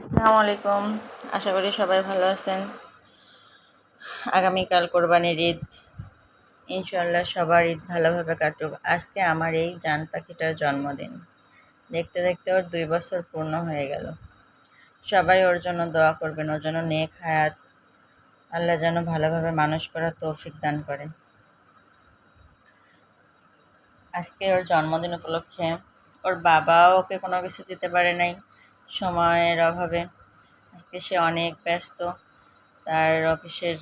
আসসালামু আলাইকুম। আশা করি সবাই ভালো আছেন। আগামীকাল কোরবানির ঈদ, ইনশাআল্লাহ সবার ঈদ ভালোভাবে কাটুক। আজকে আমার এই জান পাখিটার জন্মদিন। দেখতে দেখতে ওর 2 বছর পূর্ণ হয়ে গেল। সবাই ওর জন্য দোয়া করবেন, ওর জন্য নেক হায়াত আল্লাহ যেন ভালোভাবে মানুষ করার তৌফিক দান করেন। আজকে ওর জন্মদিন উপলক্ষে ওর বাবাও ওকে কোনো কিছু দিতে পারে নাই সময়ের অভাবে। আজকে সে অনেক ব্যস্ত তার অফিসের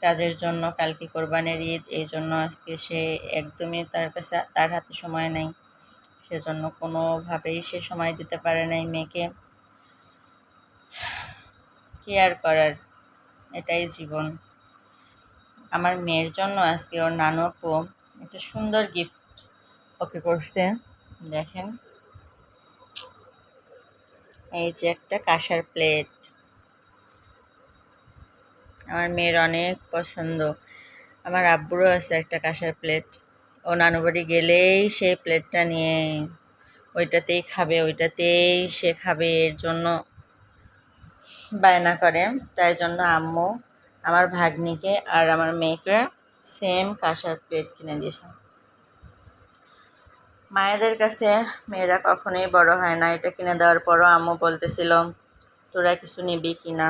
কাজের জন্য। কালকে কোরবানির ঈদ, এই জন্য আজকে সে একদমই তার হাতে সময় নেই। সেজন্য কোনোভাবেই সে সময় দিতে পারে নাই মেয়েকে। কি আর করার, এটাই জীবন। আমার মেয়ের জন্য আজকে ওর নানু আপু একটা সুন্দর গিফট ওকে করছে। দেখেন, এই যে একটা কাঁসার প্লেট। আমার মেয়ের অনেক পছন্দ। আমার আব্বুরও আছে একটা কাঁসার প্লেট। ও নানু বাড়ি গেলেই সেই প্লেটটা নিয়ে ওইটাতেই সে খাবে, এর জন্য বায়না করে। তাই জন্য আম্মু আমার ভাগ্নিকে আর আমার মেয়েকে সেম কাঁসার প্লেট কিনে দিয়েছে। মায়েদের কাছে মেয়েরা কখনোই বড় হয় না। এটা কিনে দেওয়ার পরও আম্মু বলতেছিল তোরা কিছু নিবি কিনা।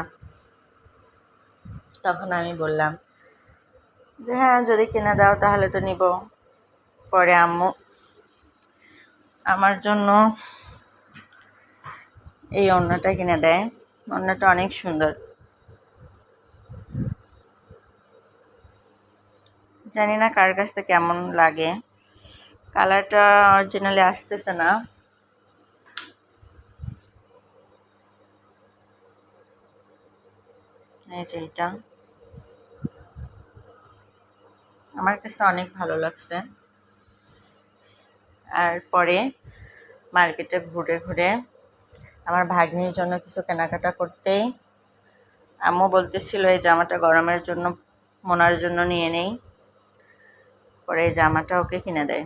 তখন আমি বললাম যে হ্যাঁ, যদি কিনে দাও তাহলে তো নিব। পরে আম্মু আমার জন্য এই ওড়নাটা কিনে দেয়। ওড়নাটা অনেক সুন্দর। জানি না কার কাছ থেকে কেমন লাগে, কালারটা অরিজিনালি আসতেছে না। এই যে এটা আমার কাছে অনেক ভালো লাগছে। আর পরে মার্কেটে ঘুরে ঘুরে আমার ভাগ্নির জন্য কিছু কেনাকাটা করতেই আম্মু বলতেছিল এই জামাটা গরমের জন্য মোনার জন্য নিয়ে নেই। পরে এই জামাটা ওকে কিনে দেয়।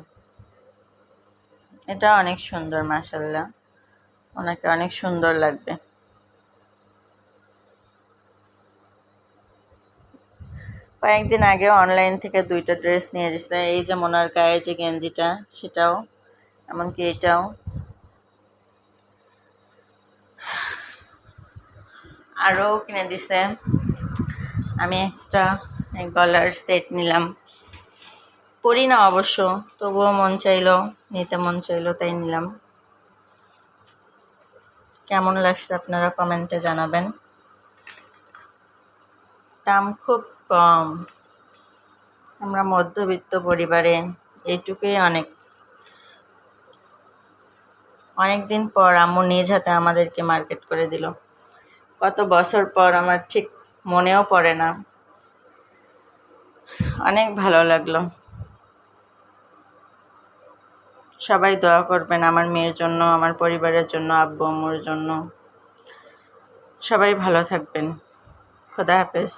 এটা অনেক সুন্দর, মাশাআল্লাহ, ওনাকে অনেক সুন্দর লাগবে। কয়েকদিন আগে অনলাইন থেকে 2টা ড্রেস নিয়ে দিচ্ছে। এই যে মোনার গায়ে যে গেঞ্জিটা, সেটাও, এমনকি এটাও। আরও কিনে দিছে। আমি একটা গলার সেট নিলাম, পরি না অবশ্য, তবুও নিতে মন চাইলো তাই নিলাম। কেমন লাগছে আপনারা কমেন্টে জানাবেন। দাম খুব কম। আমরা মধ্যবিত্ত পরিবারে এইটুকুই অনেক। অনেকদিন পর আম্মু নিজ হাতে আমাদেরকে মার্কেট করে দিল। কত বছর পর, আমার ঠিক মনেও পড়ে না। অনেক ভালো লাগলো। সবাই দোয়া করবেন আমার মেয়ের জন্য, আমার পরিবারের জন্য, আব্বু আম্মুর জন্য। সবাই ভালো থাকবেন। খোদা হাফেজ।